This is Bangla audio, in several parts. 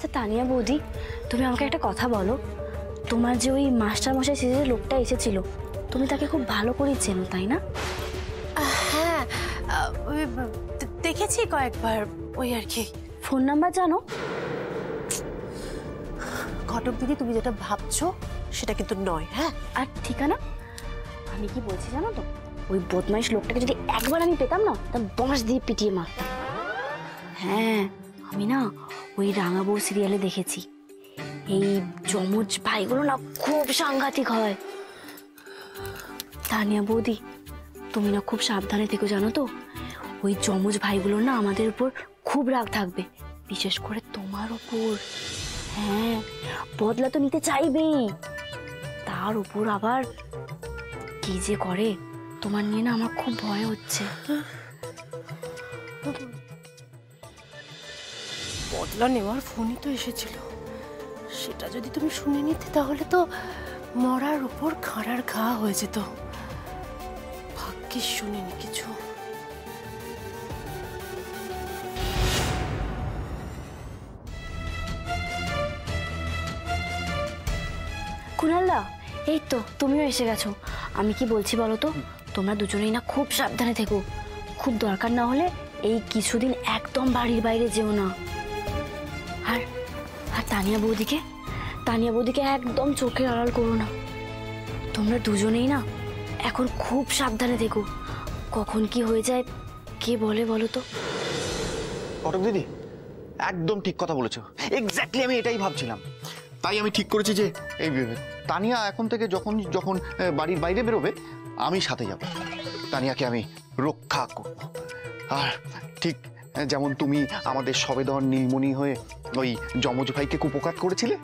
আচ্ছা তানিয়া বৌদি, তুমি আমাকে একটা কথা বলো, তোমার যে ওই মাস্টারমশাই সেজে লোকটা এসেছিল, তুমি তাকে খুব ভালো করে চেনো তাই না? হ্যাঁ, দেখেছি কয়েকবার, ওই আর কি। ফোন নাম্বার জানো? ঘটক দিদি, তুমি যেটা ভাবছো সেটা কিন্তু নয়। হ্যাঁ, আর ঠিকানা? আমি কি বলছি জানো তো, ওই বদমাইশ লোকটাকে যদি একবার আমি পেতাম না, তা বাঁশ দিয়ে পিটিয়ে মারতাম। হ্যাঁ, আমি না ওই রাঙাবৌ সিরিয়ালে দেখেছি, এই যমজ ভাইগুলো না খুব সাংঘাতিক হয়। তানিয়া বৌদি, তুমি না খুব সাবধানে থেকো জানো তো, ওই যমজ ভাইগুলো না আমাদের উপর খুব রাগ থাকবে, বিশেষ করে তোমার উপর। হ্যাঁ, বদলা তো নিতে চাইবেই, তার উপর আবার কি যে করে, তোমার নিয়ে না আমার খুব ভয় হচ্ছে। বদলা নেওয়ার ফোনই তো এসেছিল, সেটা যদি তুমি শুনে নিতে তাহলে তো মরার উপর খাঁড়ার ঘা হয়ে যেত। ভাগ্যিস শুনিনি কিছু। কুনালদা, এই তো তুমিও এসে গেছো। আমি কি বলছি বলো তো, তোমরা দুজনেই না খুব সাবধানে থেকো, খুব দরকার না হলে এই কিছুদিন একদম বাড়ির বাইরে যেও না। আর আর তানিয়া বৌদিকে একদম চোখের আড়াল করো না। তোমরা দুজনেই না এখন খুব সাবধানে থেকো, কখন কি হয়ে যায় কে বলে বলো তো। ঘটক দিদি একদম ঠিক কথা বলেছো, এক্স্যাক্টলি আমি এটাই ভাবছিলাম। তাই আমি ঠিক করেছি যে এই তানিয়া এখন থেকে যখন যখন বাড়ির বাইরে বেরোবে আমি সাথে যাব, তানিয়াকে আমি রক্ষা করব। আর ঠিক যেমন তুমি আমাদের সবেদন নীলমণি হয়ে ওই যমজ ভাইকে কুপকাত করেছিলে,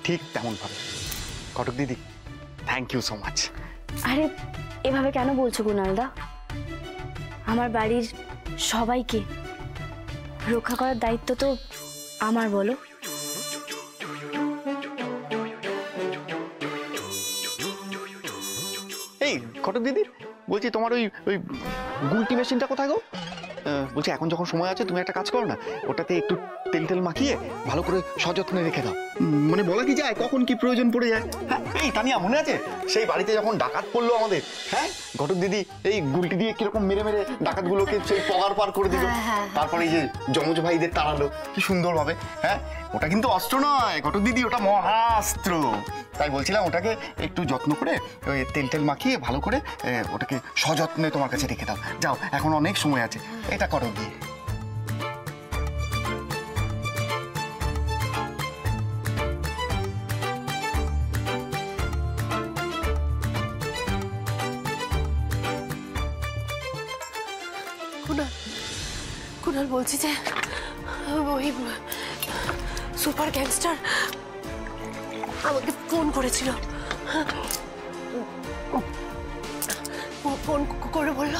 ঠিক তেমন ভাবে। ঘটক দিদি, থ্যাংক ইউ সো মাচ। আরে এভাবে কেন বলছো কুনালদা? আমার বাড়ির সবাইকে রক্ষা করার দায়িত্ব তো আমার, বলো। এই ঘটক দিদি, বলছি তোমার ওই ওই গুলটি মেশিনটা কোথায় গো? বলছি এখন যখন সময় আছে তুমি একটা কাজ করো না, ওটাতে একটু তেল তেল মাখিয়ে ভালো করে সযত্নে রেখে দাও। মানে বলা কি যায় কখন কি প্রয়োজন পড়ে যায়। হ্যাঁ, এই তানিয়া মনে আছে সেই বাড়িতে যখন ডাকাত পড়লো আমাদের? হ্যাঁ, ঘটক দিদি এই গুলটি দিয়ে কিরকম মেরে মেরে ডাকাতগুলোকে সেই পগার পার করে দিল, তারপরে এই যে যমজ ভাইদের তাড়ালো কি সুন্দরভাবে। হ্যাঁ, ওটা কিন্তু অস্ত্র নয় ঘটক দিদি, ওটা মহাস্ত্র। তাই বলছিলাম ওটাকে একটু যত্ন করে ওই তেল তেল মাখিয়ে ভালো করে ওটাকে সযত্নে তোমার কাছে রেখে দাও। যাও, এখন অনেক সময় আছে, এটা করো গিয়ে। কুনাল বলছি যে ওই সুপার গ্যাংস্টার আমাকে ফোন করেছিল, ফোন করে বলল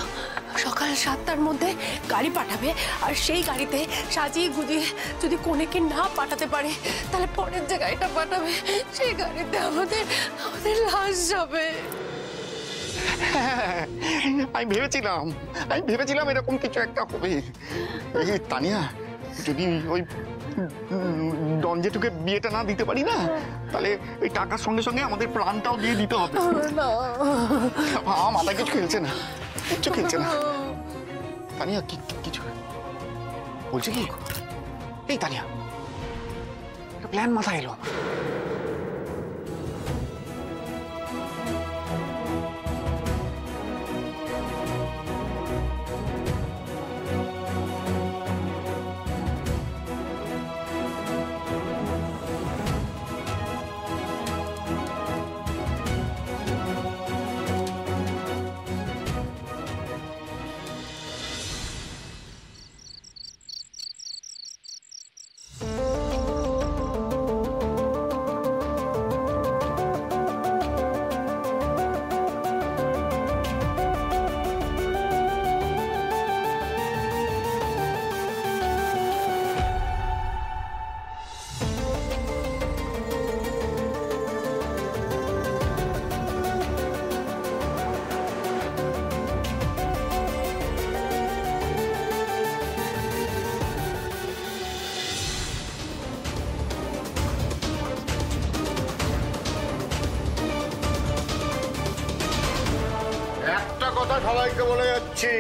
সকাল 7টার মধ্যে গাড়ি পাঠাবে, আর সেই গাড়িতে সাজিয়ে গুজিয়ে যদি কোনেকে না পাঠাতে পারে তাহলে পরের যে গাড়িটা পাঠাবে সেই গাড়িতে আমাদের লাশ যাবে। আমি ভেবেছিলাম এরকম কিছু একটা হবে। এই তানিয়া, যদি ওই ডন জেঠুকে বিয়েটা না দিতে পারি না, তাহলে ওই টাকার সঙ্গে সঙ্গে আমাদের প্রাণটাও দিয়ে দিতে হবে। মাথায় কিছু খেলছে না, কিচ্ছু খেলছে না। তানিয়া কিছু বলছে কি? এই তানিয়া, একটা প্ল্যান মাথায় এলো। সবাইকে বলে যাচ্ছি,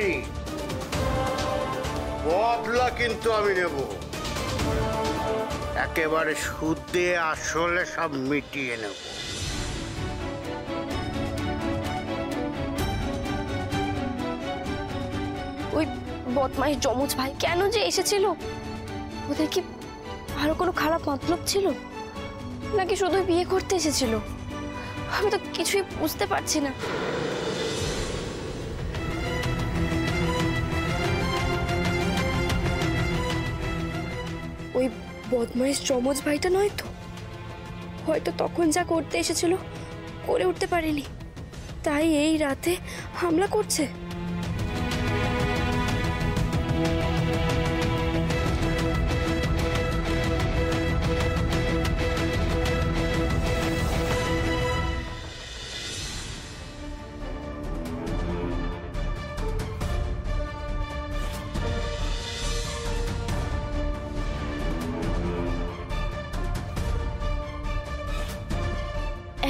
বদলা কিন্তু আমি নেব, একেবারে সুদে আসলে সব মিটিয়ে নেব। ওই বদমাইশ যমজ ভাই কেন যে এসেছিল? ওদের কি আরো কোনো খারাপ মতলব ছিল, নাকি শুধু বিয়ে করতে এসেছিল? আমি তো কিছুই বুঝতে পারছি না। ওই বদমাইশ যমজ ভাইটা নয় তো? হয়তো তখন যা করতে এসেছিল করে উঠতে পারেনি, তাই এই রাতে হামলা করছে।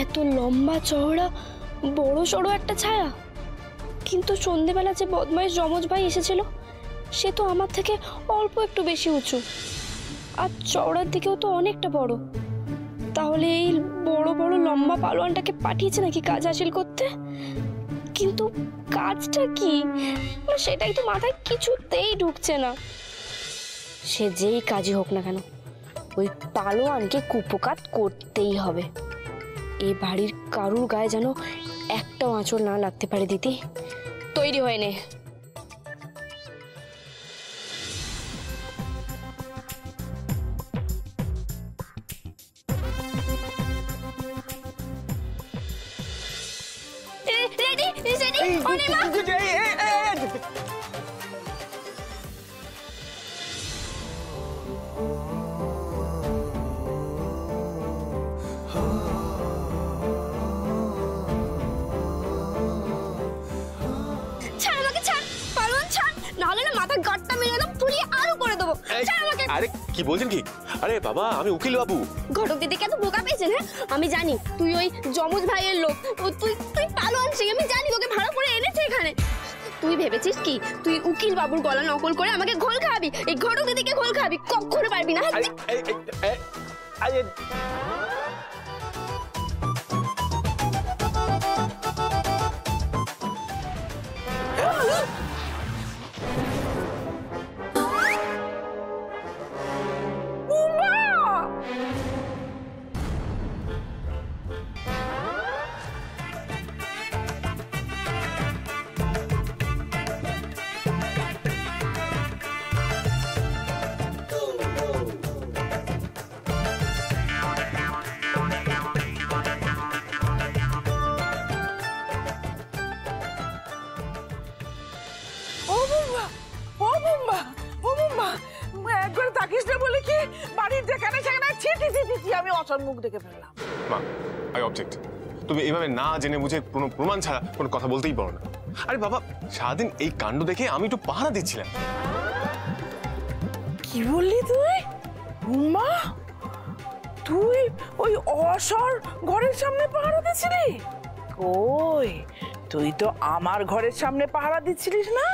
এত লম্বা চওড়া বড় সড়ো একটা ছায়া, কিন্তু সন্ধেবেলা যে বদমাইশ যমজ ভাই এসেছিল সে তো আমার থেকে অল্প একটু বেশি উঁচু, আর চওড়ার দিকেও তো অনেকটা বড়। তাহলে এই বড় বড় লম্বা পালোয়ানটাকে পাঠিয়েছে নাকি কাজ হাসিল করতে? কিন্তু কাজটা কি, সেটাই তো মাথায় কিছুতেই ঢুকছে না। সে যেই কাজই হোক না কেন, ওই পালোয়ানকে কুপকাত করতেই হবে। এই বাড়ির কারুর গায়ে যেন একটাও আঁচড় না লাগতে পারে। দিদি, তৈরি হয়ে নে। আরে কি বলছেন কি? আরে বাবা, আমি উকিল বাবু। ঘটক দিদিকে এত বোকা পেয়েছেন? হ্যাঁ, আমি জানি তুই ওই যমজ ভাইয়ের লোক। তুই পালোয়ান সিং, আমি জানি, তোকে ভাড়া করে এনেছে এখানে। তুই ভেবেছিস কি তুই উকিল বাবুর গলা নকল করে আমাকে ঘোল খাওয়াবি? এই ঘটক দিদিকে ঘোল খাওয়াবি? কখনো পারবি না। একবার তাকিস না বলে কি বাড়ির যেখানে সেখানে ছিটি আমি অসর মুখ দেখে ফেললাম। মা, আই অবজেক্ট। তুমি এইভাবে না জেনে বুঝে কোনো প্রমাণ ছাড়া কোনো কথা বলতেই পারো না। আরে বাবা, সারাদিন এই কাণ্ড দেখে আমি একটু পাহারা দিচ্ছিলাম। কি বললি তুই? মা, তুই ওই অসর ঘরের সামনে পাহারা দিচ্ছিলি? ওই তুই তো আমার ঘরের সামনে পাহারা দিচ্ছিলিস না?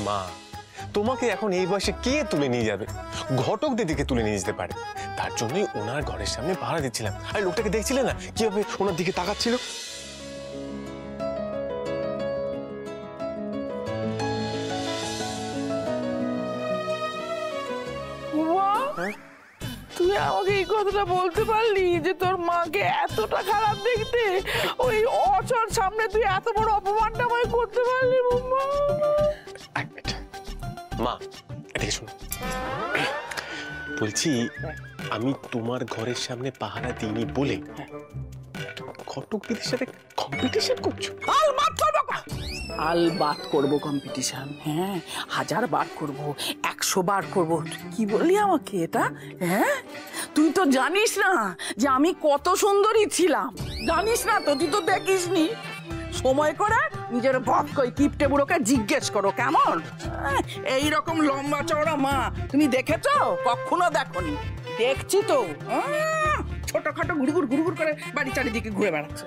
মা, তোমাকে এখন এই বয়সে কে তুলে নিয়ে যাবে? ঘটক দিদিকে তুলে নিয়ে যেতে পারে, তার জন্যই ওনার ঘরের সামনে পাহারা দিচ্ছিলাম। আর লোকটাকে দেখছিলে না কিভাবে ওনার দিকে তাকাচ্ছিল? তুই আমাকে এই কথাটা বলতে পারলি যে তোর মাকে এতটা খারাপ দেখতে ওই অচর সামনে তুই এত বড় অপমানটা আমায় করতে পারলি? মা, এদিকে শোনো, বলছি আমি তোমার ঘরের সামনে পাহারা দিইনি বলে ঘটক দিদির সাথে কম্পিটিশন করছো? আলবাত করবো কম্পিটিশন। হ্যাঁ, 1000 বার করবো, 100 বার করবো। কি বললি আমাকে এটা? হ্যাঁ, তুই তো জানিস না যে আমি কত সুন্দরী ছিলাম। জানিস না তো, তুই তো দেখিসনি। সময় করে নিজের বক কই কিপটে বুড়োকে জিজ্ঞেস করো কেমন। এইরকম লম্বা চওড়া মা তুমি দেখেছো? কখনো দেখোনি। দেখছি তো। ছোটখাটো ঘুরঘুর করে বাড়ি চারিদিকে ঘুরে বেড়াচ্ছে।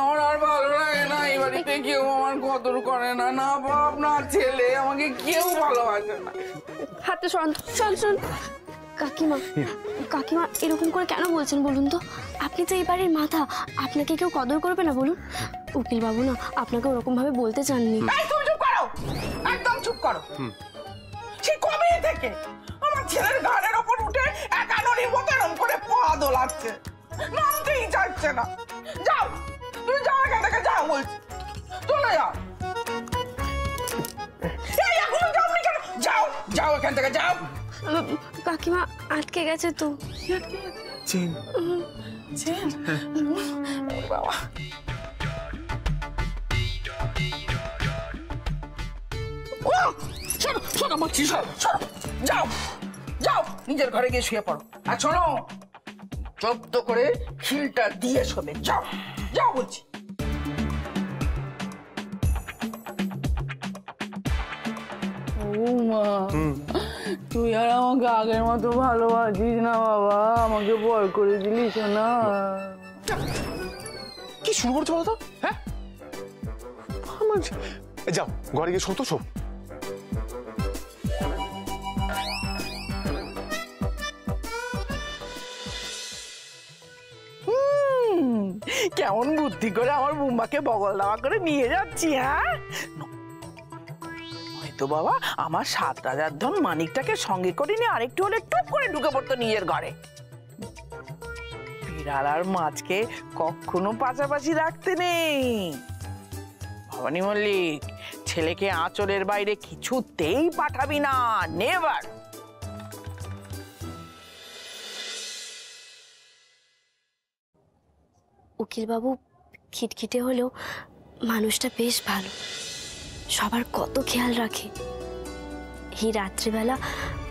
আমার আর ভালো লাগে না, এই বাড়িতে কেউ আমার কদর করে না, না বাপ না ছেলে, আমাকে কেউ ভালোবাসে না। হাতে সরান, শোন কাকিমা, কাকিমা এরকম করে কেন বলছেন বলুন তো? আপনি তো এই বাড়ির মাথা, আপনাকে কেউ কদর করবে না বলুন? উকিল বাবু না আপনাকে ওরকম ভাবে বলতে চাননি। তুমি চুপ করো, একদম চুপ করো। সে কবে থেকে আমার ছেলের ঘাড়ের ওপর উঠে একানোর মতো এরকম করে পা দোলাচ্ছে, নামতেই চাইছে না। যাও, তুমি যাও এখান থেকে, যাও বলছি, চলে যাও। এই এখনো যাওনি কেন? যাও যাও এখান থেকে, যাও। কাকিমা আটকে গেছে তো। চেন চেন, বাবা শোনো বলছি, যাও যাও নিজের ঘরে গিয়ে শুয়ে পড়ো। আর শোনো, জব্দ করে খিলটা দিয়ে শোবে। যাও যাও বলছি। ও মা, তুই আর আমাকে আগের মতো ভালোবাসিস না বাবা, আমাকে ভয় করে দিলিস না। কি শুরু করছো বলো তো? হ্যাঁ, যাও ঘরে গিয়ে শোতো, শো। কেমন বুদ্ধি করে আমার বুম্বাকে বগল দাওয়া করে নিয়ে যাচ্ছি। হ্যাঁ, হয়তো বাবা আমার 7 রাজার ধন মানিকটাকে সঙ্গে করে নিয়ে আরেকটু হলে টুপ করে ঢুকে পড়তো নিজের ঘরে। বিড়াল আর মাছকে কখনো পাশাপাশি রাখতে নেই। ভবানী মল্লিক, ছেলেকে আঁচলের বাইরে কিছুতেই পাঠাবি না, নেভার। উকিলবাবু খিটখিটে হলেও মানুষটা বেশ ভালো, সবার কত খেয়াল রাখে। এই রাত্রিবেলা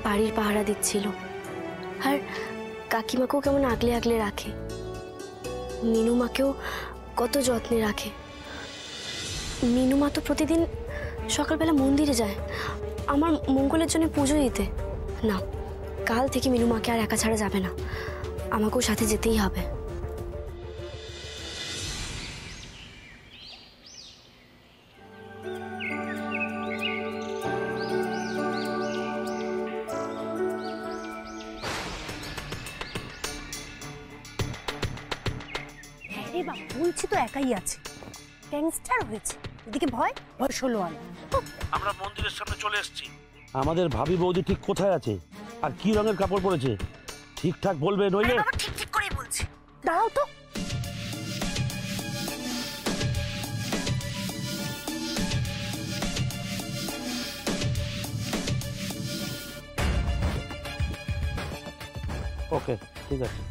বাড়ির পাহারা দিচ্ছিল, আর কাকিমাকেও কেমন আগলে আগলে রাখে, মিনুমাকেও কত যত্নে রাখে। মিনুমা তো প্রতিদিন সকালবেলা মন্দিরে যায় আমার মঙ্গলের জন্য পুজো দিতে। না, কাল থেকে মিনুমাকে আর একা ছাড়া যাবে না, আমাকেও সাথে যেতেই হবে। বলছি তো একাই আছে, গ্যাংস্টার হয়েছে, এদিকে ভয় ভয় ষোলো আনা। আমরা মন্দিরের সামনে চলে এসেছি। আমাদের ভাবি বৌদি ঠিক কোথায় আছে আর কি রঙের কাপড় পরেছে ঠিকঠাক বলবে, নইলে। ঠিক ঠিক করেই বলছি, দাঁড়াও তো। ওকে, ঠিক আছে।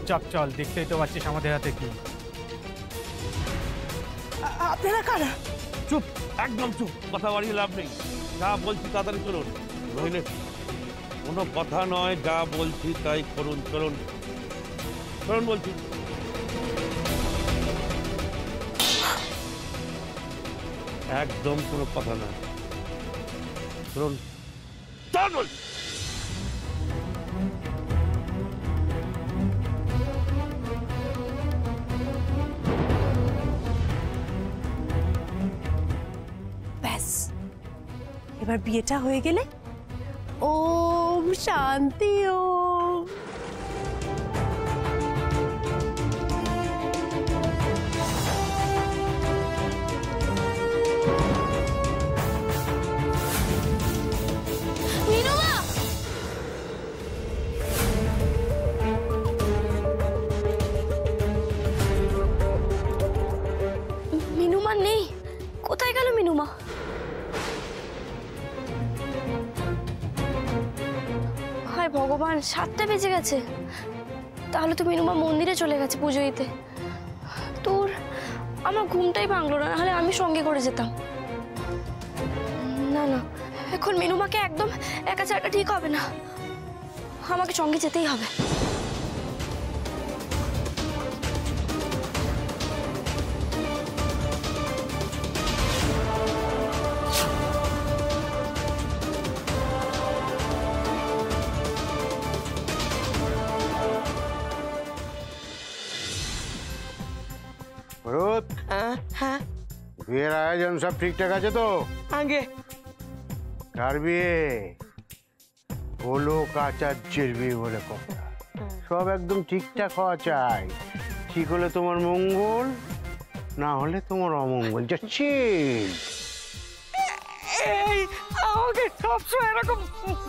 চপ চল, দেখতেই তো পাচ্ছিস আমাদের হাতে কি। আপনারা কারা? চুপ, একদম চুপ, কথা বাড়িয়ে লাভ নেই। যা বলছি তাড়াতাড়ি চলুন, নইলে কোনো কথা নয়, যা বলছি তাই করুন। চলুন চলুন বলছি। একদম কোনো কথা নয়, চলুন চল বলছি। ব্যাস, এবার বিয়েটা হয়ে গেলে ওম শান্তি ওম। মিনুমা, হায় ভগবান, 7টা বেজে গেছে। তাহলে তো মিনুমা মন্দিরে চলে গেছে পুজো দিতে। তোর আমার ঘুমটাই ভাঙলো না, নাহলে আমি সঙ্গে করে যেতাম। না না, এখন মিনুমাকে একদম একা ছাড়া ঠিক হবে না, আমাকে সঙ্গে যেতেই হবে। ভরত, হ্যাঁ বিয়ের আয়োজন সব ঠিকঠাক আছে তো? আগে কার বিয়ে? হলো আচার্যের বিয়ে বলে কথা। সব একদম ঠিকঠাক হওয়া চাই। ঠিক হলে তোমার মঙ্গল, না হলে তোমার অমঙ্গল। যাচ্ছি এই আমাকে সবসময় এরকম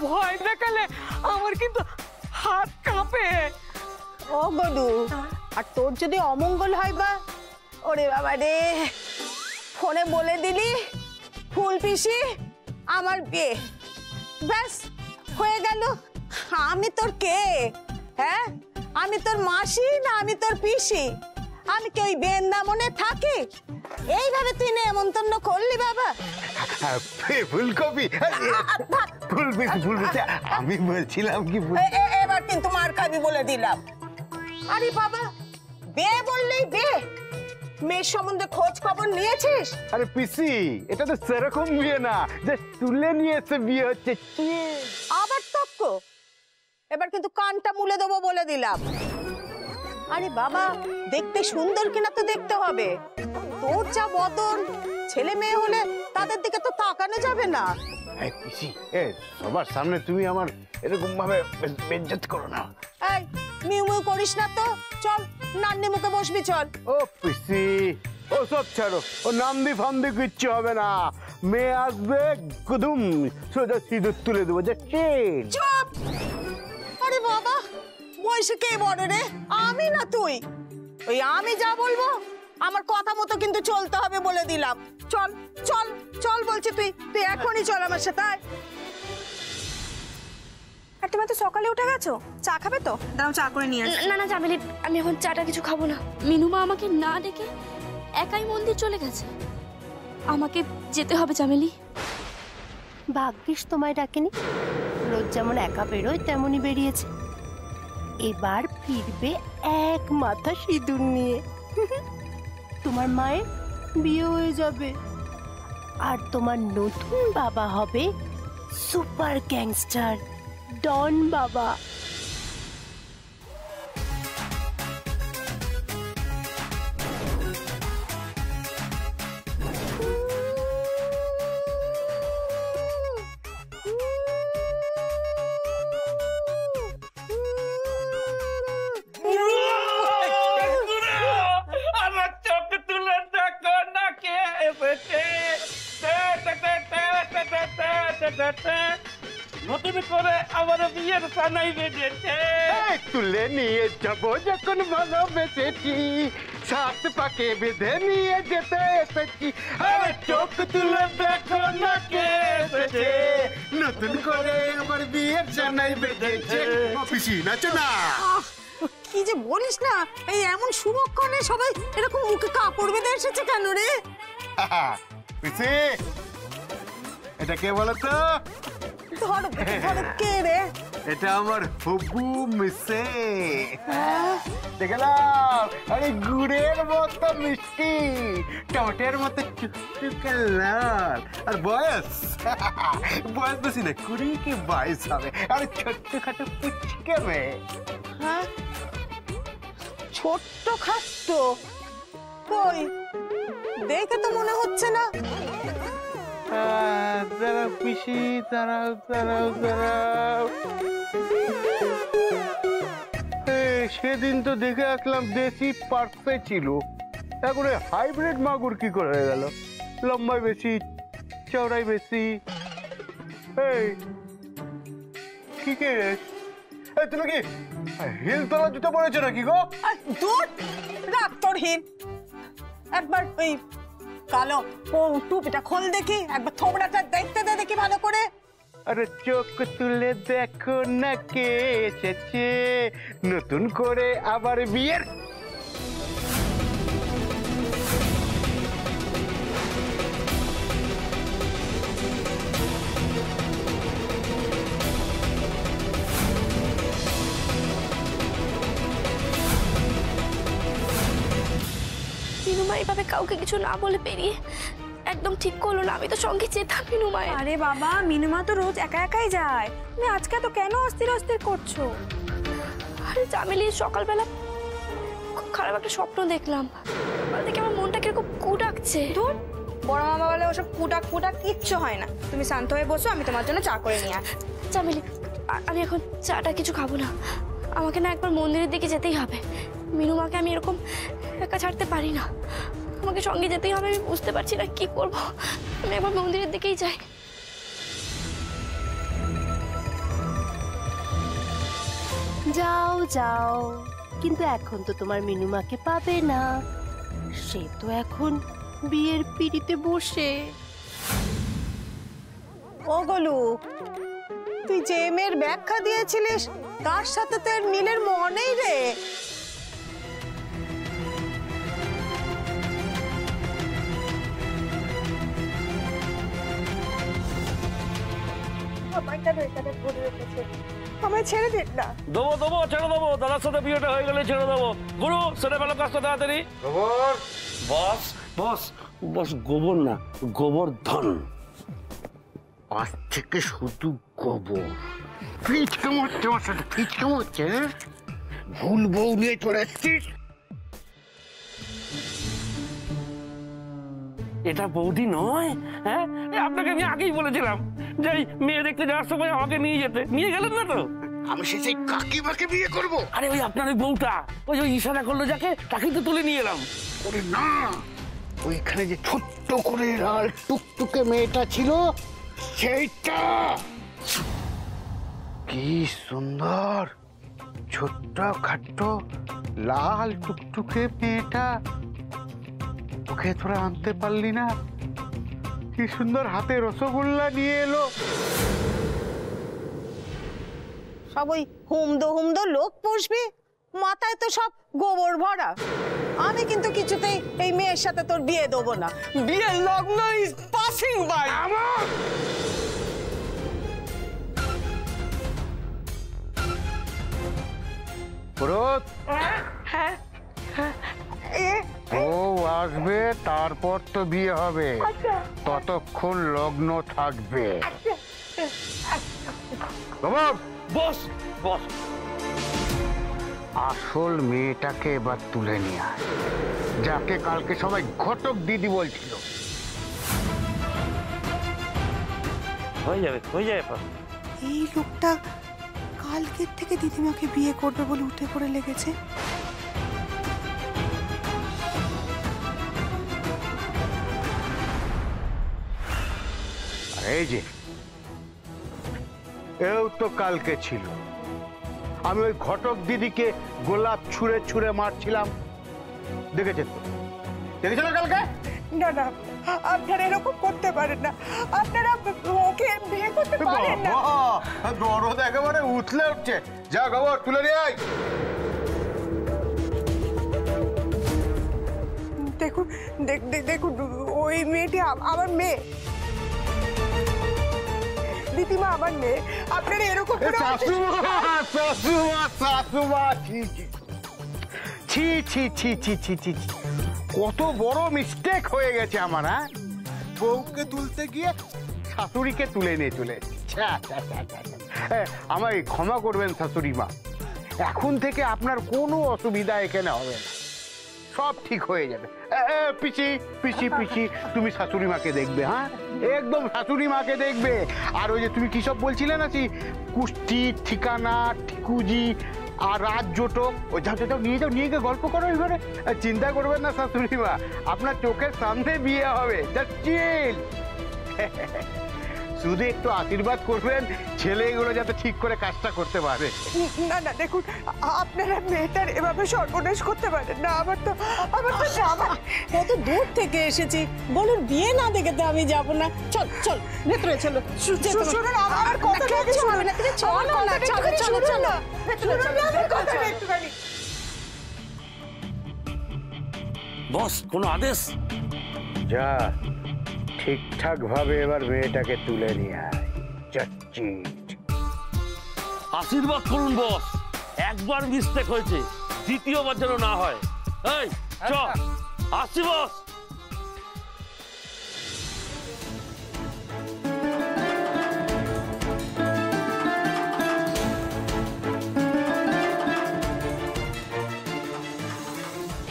ভয় দেখালে আমার কিন্তু হাত কাঁপে। ও গদু, আর তোর যদি অমঙ্গল হয় বা, ওরে বাবা রে, ফোনে বলে দিলি ফুল পিসি আমার বিয়ে, ব্যাস হয়ে গেল। আমি তোর কে? হ্যাঁ, আমি তোর মাসি না আমি তোর পিসি? আমি কি ওই বৃন্দাবনে থাকি? এইভাবে তুই নেমন্তন্ন করলি বাবা? ফুলকপি, ফুলকপি। আমি বলছিলাম কি, এবার কিন্তু মার খাবি বলে দিলাম। আরে বাবা, বিয়ে বললেই বিয়ে, মেয়ের সম্বন্ধে খোঁজ খবর নিয়েছিস? আরে পিসি, এটা তো সেরকম বিয়ে না যে তুলে নিয়ে এসে বিয়ে হচ্ছে। আবার তক্ক, এবার কিন্তু কানটা মুলে দেবো বলে দিলাম। আরে বাবা, দেখতে সুন্দর কিনা তো দেখতে হবে। তোর যা বদন, ছেলে মেয়ে হলে তাদের দিকে তো তাকানো যাবে না। এই পিসি, সবার সামনে তুমি আমার এরকম ভাবে বেজ্জত করো না। এই মিউ মিউ করিস না তো, চল নান্নি মুখে বসবি চল। ও পিসি, ও সব ছাড়ো, ও নামদি ফামদি কিচ্ছু হবে না। মেয়ে আসবে, কুদুম সোজা সিঁদুর তুলে দেবো। যাচ্ছি। চুপ! আরে বাবা, বয়সে কে বড় রে, আমি না তুই? ওই আমি যা বলবো আমার কথা মতো কিন্তু চলতে হবে বলে দিলাম। চল চল চল বলছি, তুই এখনই চল আমার সাথে। আর তুমি তো সকালে উঠে গেছো, চা খাবে তো? দাও চা করে নিয়ে আসি। না না চামেলি, আমি এখন চাটা কিছু খাবো না। মিনুমা আমাকে না ডেকে একাই মন্দির চলে গেছে, আমাকে যেতে হবে চামেলি। ভাগ্যিস তোমায় ডাকেনি, রোজ যেমন একা বেরোয় তেমনই বেরিয়েছে। এবার ফিরবে এক মাথা সিঁদুর নিয়ে। তোমার মায়ের বিয়ে হয়ে যাবে, আর তোমার নতুন বাবা হবে সুপার গ্যাংস্টার ডন বাবা। আমার চোখ তুলে দেখো না কে এসেছে। নতুন করে আমার বিয়ের সানাই বেঁধেছে। তুলে নিয়ে যাবো যখন ভালোবেসেছি, সাত পাকে বেঁধে নিয়ে যেতে এসেছি। আমার চোখ তুলে দেখো না কে এসেছে। নতুন করে আমার বিয়ের জানাই বেঁধেছে। পিসি নাচো না। কি যে বলিস না, এই এমন শুভক্ষণে সবাই এরকম মুখে কাপড় বেঁধে এসেছে কেন রে? পিসি, এটা কে বলো তো? ধরো ধরো, কে রে? এটা আমার হবু মিসে। দেখলাম, আরে গুড়ের মতো মিষ্টি, টমেটোর মতো চুকচুকে লাল, আর বয়স বয়স বেশি না, 20 কি 22 হবে। আর ছোট্ট খাটো পুচকে মেয়ে। হ্যাঁ, ছোট্ট খাট্ট? কই, দেখে তো মনে হচ্ছে না। দাঁড়াও পিসি, দাঁড়াও দাঁড়াও দাঁড়াও। সেদিন তো দেখে আসলাম দেশি পার্সে ছিল, এখন হাইব্রিড মাগুর কি করে হয়ে গেল? লম্বাই বেশি, চওড়াই বেশি। এই কি কে? তুমি কি হিল তোলা জুতো পরেছো নাকি গো? দূর রাখ তোর হিল। একবার ওই কালো টুপিটা খোল দেখি, একবার থোবড়াটা দেখতে দে দেখি ভালো করে। আরে চোখ তুলে দেখো না কে এসেছে নতুন করে আবার বিয়ের। মিনুমা এইভাবে কাউকে কিছু না বলে বেরিয়ে একদম ঠিক করলো না। আমি তো সঙ্গে যেতাম মিনুমায়ের। আরে বাবা, মিনুমা তো রোজ একা একাই যায়, তুমি আজকে তো কেন অস্থির অস্থির করছো? আরে চামেলি, সকালবেলা খুব খারাপ একটা স্বপ্ন দেখলাম, দেখে আমার মনটা কিরকম কু ডাকছে। দূর, বড় মামা বলে ওসব কুটাক ফুটাক কিচ্ছু হয় না। তুমি শান্ত হয়ে বসো, আমি তোমার জন্য চা করে নিয়ে আসি। চামেলি, আমি এখন চাটা কিছু খাবো না, আমাকে না একবার মন্দিরের দিকে যেতেই হবে। মিনুমাকে আমি এরকম একা ছাড়তে পারি না, আমাকে সঙ্গে যেতেই হবে। আমি বুঝতে পারছি না কি করব, আমি একবার মন্দিরের দিকেই যাই। যাও যাও, কিন্তু এখন তো তোমার মিনুমাকে পাবে না, সে তো এখন বিয়ের পিড়িতে বসে। ও গোলু, তুই যে মেয়ের ব্যাখ্যা দিয়েছিলিস তার সাথে তো এর মিলের মনেই রে। আমায় ছেড়ে দিন না। দেবো দেবো, ছেড়ে দেবো, দাদার সাথে বিয়েটা হয়ে গেলে ছেড়ে দেবো। গুরু, সেটা ফেলো কাজটা তাড়াতাড়ি। বস বস বস, গোবর না, গোবর্ধন। আজ থেকে শুধু গোবর। ফিচ কেমন হচ্ছে আমার সাথে, ফিচ কেমন হচ্ছে? ভুল বউ নিয়ে চলে এসছিস। এটা বৌদি নয়, হ্যাঁ? আপনাকে আমি আগেই বলেছিলাম যে মেয়ে দেখতে যাওয়ার সময় আমাকে নিয়ে যেতে, নিয়ে গেলেন না তো? আমি সেই কাকিমাকে বিয়ে করবো? আরে ওই আপনার ওই বউটা, ওই ইশারা করলো যাকে, তাকেই তো তুলে নিয়ে এলাম। ওরে না, ওইখানে যে ছোট্ট করে লাল টুকটুকে মেয়েটা ছিল সেইটা। কি সুন্দর ছোট্ট খাট্ট লাল টুকটুকে মেয়েটা, ওকে তোরা আনতে পারলি না? কি সুন্দর হাতে রসগোল্লা নিয়ে এলো। সব ওই হুমদো লোক পুষবি, মাথায় তো সব গোবর ভরা। আমি কিন্তু কিছুতেই এই মেয়ের সাথে তোর বিয়ে দেবো না। বিয়ের লগ্ন ইজ পাসিং বাই। পুরোত, ও আসবে, তারপর তো বিয়ে হবে, ততক্ষণ লগ্ন থাকবে। বস বস, আসল মেয়েটাকে এবার তুলে নিয়ে আয়, যাকে কালকে সবাই ঘটক দিদি বলছিল। হয়ে যাবে হয়ে যাবে। এই লোকটা কালকের থেকে দিদিমাকে বিয়ে করবে বলে উঠে পড়ে লেগেছে। এই যে এও তো কালকে ছিল, আমি ওই ঘটক দিদিকে গোলাপ ছুঁড়ে ছুঁড়ে মারছিলাম, দেখেছেন তো? দেখেছিল কালকে? না না, আপনারা এরকম করতে পারেন না, আপনারা ওকে বিয়ে করতে পারেন না। দরদ একেবারে উঠলে উঠছে। যা খবর তুলে নিয়ে আয়। দেখুন দেখুন, ওই মেয়েটি আমার মেয়ে, দিদিমা আমার মেয়ে। আপনারা এরকম ছি ছি ছি ছি ছি ছি, কত বড় মিস্টেক হয়ে গেছে আমার। হ্যাঁ, বউকে তুলতে গিয়ে শাশুড়িকে তুলে নিয়ে চলে এসেছি। আমায় ক্ষমা করবেন শাশুড়ি মা, এখন থেকে আপনার কোনো অসুবিধা এখানে হবে না, সব ঠিক হয়ে যাবে। পিসি পিসি পিসি, তুমি শাশুড়ি মাকে দেখবে। হ্যাঁ, একদম শাশুড়ি মাকে দেখবে। আর ওই যে তুমি কি সব বলছিলে না, সেই কুষ্টি ঠিকানা ঠিকুজি আর রাত জোটক, ওই যাও যাও নিয়ে যাও, নিয়ে গিয়ে গল্প করো এবারে। চিন্তা করবেন না শাশুড়ি মা, আপনার চোখের সামনে বিয়ে হবে। শুধু একটু আশীর্বাদ করবেন ছেলেগুলো যাতে ঠিক করে কাজটা করতে পারে। না না দেখুন, আপনারা মেয়েটার এভাবে সর্বনাশ করতে পারেন না। আমার তো কত দূর থেকে এসেছি, বলুন বিয়ে না দেখে তো আমি যাব না। চল চল ভেতরে চলো। শুনুন আমার কথাটা শুনুন না, চলো না, চলো চলো চলো আমার কথাটা একটুখানি। বস কোনো আদেশ? যা ঠিকঠাক ভাবে এবার মেয়েটাকে তুলে নিয়ে আয়। চাচ্ছি আশীর্বাদ করুন বস, একবার মিস্টেক হয়েছে, দ্বিতীয়বার যেন না হয়। এই চ, আসছি বস।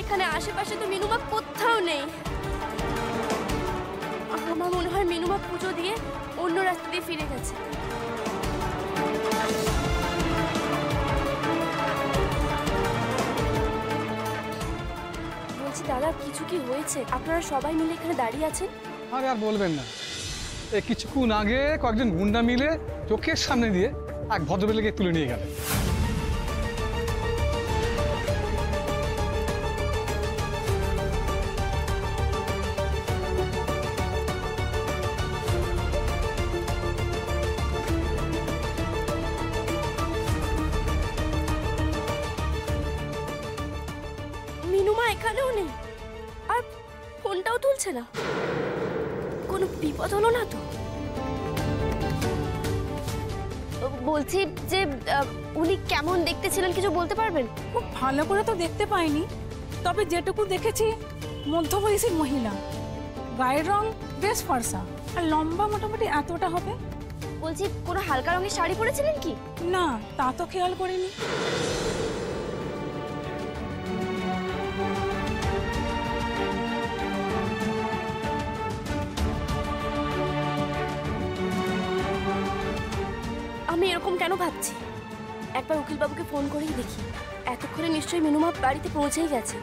এখানে আশেপাশে তো মিনুমা কোথাও নেই। আমার মনে হয় মিনুমা পুজো দিয়ে অন্য রাস্তা দিয়ে ফিরে গেছে। বলছি দাদা, কিছু কি হয়েছে? আপনারা সবাই মিলে এখানে দাঁড়িয়ে আছেন। আরে আর বলবেন না, এই কিছুক্ষণ আগে কয়েকজন গুন্ডা মিলে চোখের সামনে দিয়ে এক ভদ্রবেলাকে তুলে নিয়ে গেল। মিনুমা এখানেও নেই, আর ফোনটাও তুলছে না। কোনো বিপদ হলো না তো? বলছি যে উনি কেমন দেখতে ছিলেন কিছু বলতে পারবেন? খুব ভালো করে তো দেখতে পাইনি, তবে যেটুকু দেখেছি মধ্যবয়সী মহিলা, গায়ের রং বেশ ফর্সা, আর লম্বা মোটামুটি এতটা হবে। বলছি কোনো হালকা রঙের শাড়ি পরেছিলেন কি? না, তা তো খেয়াল করিনি। আমি এরকম কেন ভাবছি? একবার উকিল বাবুকে ফোন করেই দেখি। এতক্ষণে নিশ্চয়ই মিনুমা বাড়িতে পৌঁছেই গেছে।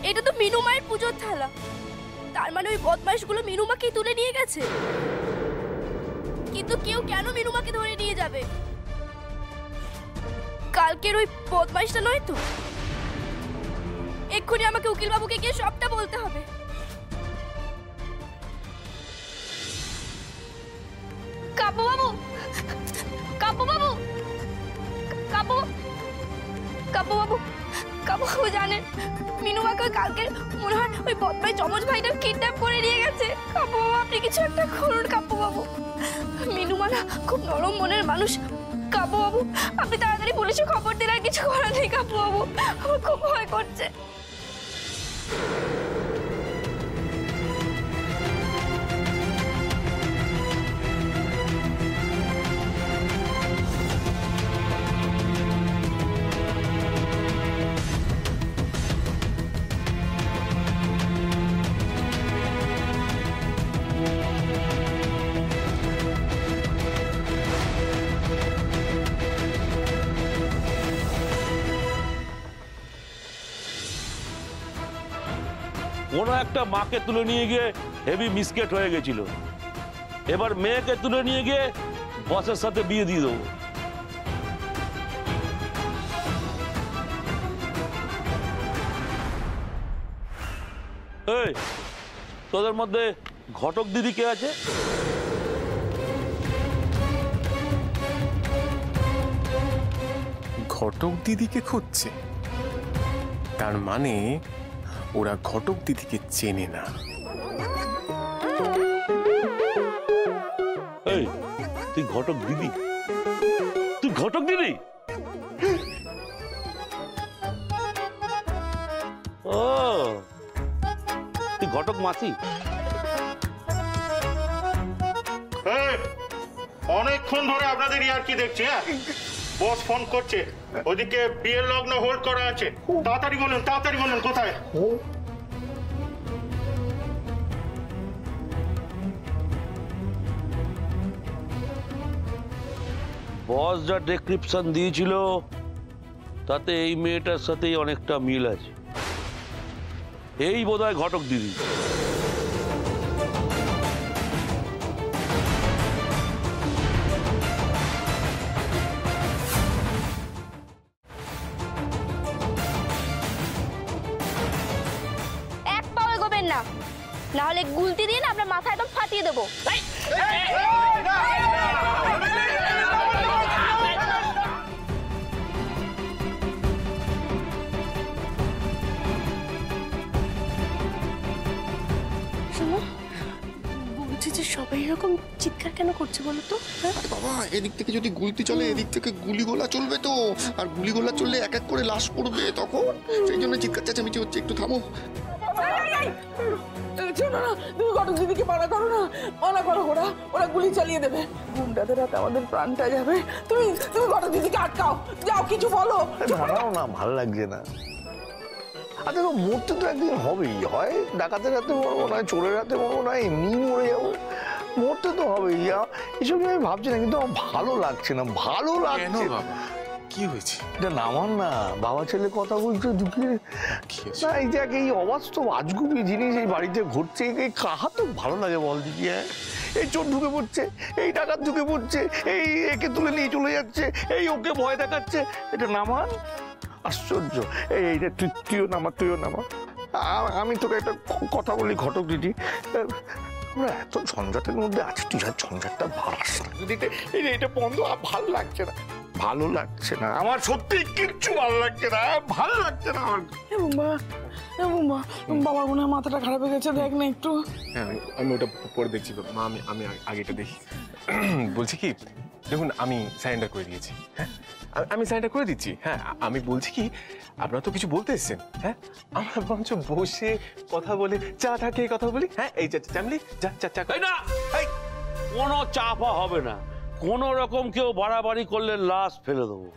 এটা তো মিনুমায়ের পুজোর থালা, তার মানে ওই বদমাইশগুলো মিনুমাকেই তুলে নিয়ে গেছে। কিন্তু কেউ কেন মিনুমাকে ধরে নিয়ে যাবে? কালকের ওই বদমাইশটা নয় তো? এক্ষুনি আমাকে উকিল বাবুকে গিয়ে সবটা বলতে হবে। কাব্য বাবু, কাব্য বাবু, কাব্য কাব্য বাবু, কাব্য বাবু জানেন মিনুমাকে কালকে মনে হয় ওই বদমাইশ যমজ ভাইটা কিডন্যাপ করে নিয়ে গেছে। কাব্য বাবু আপনি কিছু একটা করুন কাব্য বাবু। মিনুমা না খুব নরম মনের মানুষ। কাব্য বাবু আপনি তাড়াতাড়ি পুলিশে খবর দিলে আর কিছু করার নেই কাব্য বাবু, আমার খুব ভয় করছে। কোনো একটা মাকে তুলে নিয়ে গিয়ে হেভি মিসকেট হয়ে গেছিল, এবার মেয়েকে তুলে নিয়ে গিয়ে বসের সাথে বিয়ে দিয়ে দেবো। এই তোদের মধ্যে ঘটক দিদি কে আছে? ঘটক দিদিকে খুঁজছে, তার মানে ওরা ঘটক দিদিকে চেনে না। এই তুই ঘটক দিদি? তুই ঘটক দিদি? ও তুই ঘটক মাসি? অনেকক্ষণ ধরে আপনাদের ইয়ার কি দেখছি। হ্যাঁ বস ফোন করছে, ওদিকে বিয়ের লগ্ন হোল্ড করা আছে। তাড়াতাড়ি বলুন কোথায়? বস যা ডেসক্রিপশন দিয়েছিল তাতে এই মেয়েটার সাথেই অনেকটা মিল আছে। এই বোধহয় ঘটক দিদি। এক পাও এগোবেন না, না হলে গুলতি দিয়ে না আপনার মাথা একদম ফাটিয়ে দেবো। শোনো, বলছি যে সবাই এরকম চিৎকার কেন করছে বলো তো? আরে বাবা, এদিক থেকে যদি গুলতি চলে এদিক থেকে গুলিগোলা চলবে তো, আর গুলিগোলা চললে এক এক করে লাশ পড়বে তখন, সেই জন্য চিৎকার চেঁচামেচি হচ্ছে। একটু থামো। শোনো না, তুমি ঘটক দিদিকে মানা করো না, মানা করো, ওরা গুলি চালিয়ে দেবে, গুন্ডাদের হাতে আমাদের প্রাণটা যাবে। তুমি তুমি ঘটক দিদিকে আটকাও, যাও কিছু বলো। দাঁড়াও না, ভালো লাগছে না। আর দেখো, মরতে তো একদিন হবেই, হয় ডাকাতের হাতে মরবো, নয় চোরের হাতে মরবো, নয় এমনি মরে যাবো, মরতে তো হবেই। এসব আমি ভাবছি না, কিন্তু আমার ভালো লাগছে না, ভালো লাগছে না। কি হয়েছে? এটা নামান না, বাবা ছেলে কথা বলছে ঢুকিয়ে না। এই যে এই অবাস্তব আজগুবি জিনিস এই বাড়িতে ঘটছে, এই কাহা তো ভালো লাগে বল দিদি? এই চোর ঢুকে পড়ছে, এই ডাকাত ঢুকে পড়ছে, এই একে তুলে নিয়ে চলে যাচ্ছে, এই ওকে ভয় দেখাচ্ছে। এটা নামান, আশ্চর্য। এইটা তুইও নামা, তুইও নামা। আমি তোকে একটা কথা বলি ঘটক দিদি, আমরা এত ঝঞ্ঝাটের মধ্যে আছি, তুই আর ঝঞ্ঝাটটা বাড়াস না দিদি। এটা বন্ধ, ভালো লাগছে না, ভালো লাগছে না আমার, সত্যি কিচ্ছু ভালো লাগছে না, ভালো লাগছে না আমার। বাবার মনে হয় মাথাটা খারাপ হয়ে গেছে, দেখ না একটু। হ্যাঁ, আমি ওটা পরে দেখছি মা। আমি আগে এটা দেখি। বলছি কি, দেখুন আমি সারেন্ডার করে দিয়েছি। হ্যাঁ, আমি সারেন্ডার করে দিচ্ছি। হ্যাঁ, আমি বলছি কি, আপনারা তো কিছু বলতে এসছেন। হ্যাঁ, আমরা বরঞ্চ বসে কথা বলে চা টা খেয়ে কথা বলি। হ্যাঁ, এই চামলি চা না, কোনো চাপা হবে না, কোন রকম কেউ বাড়াবাড়ি করলে লাশ ফেলে দেবো।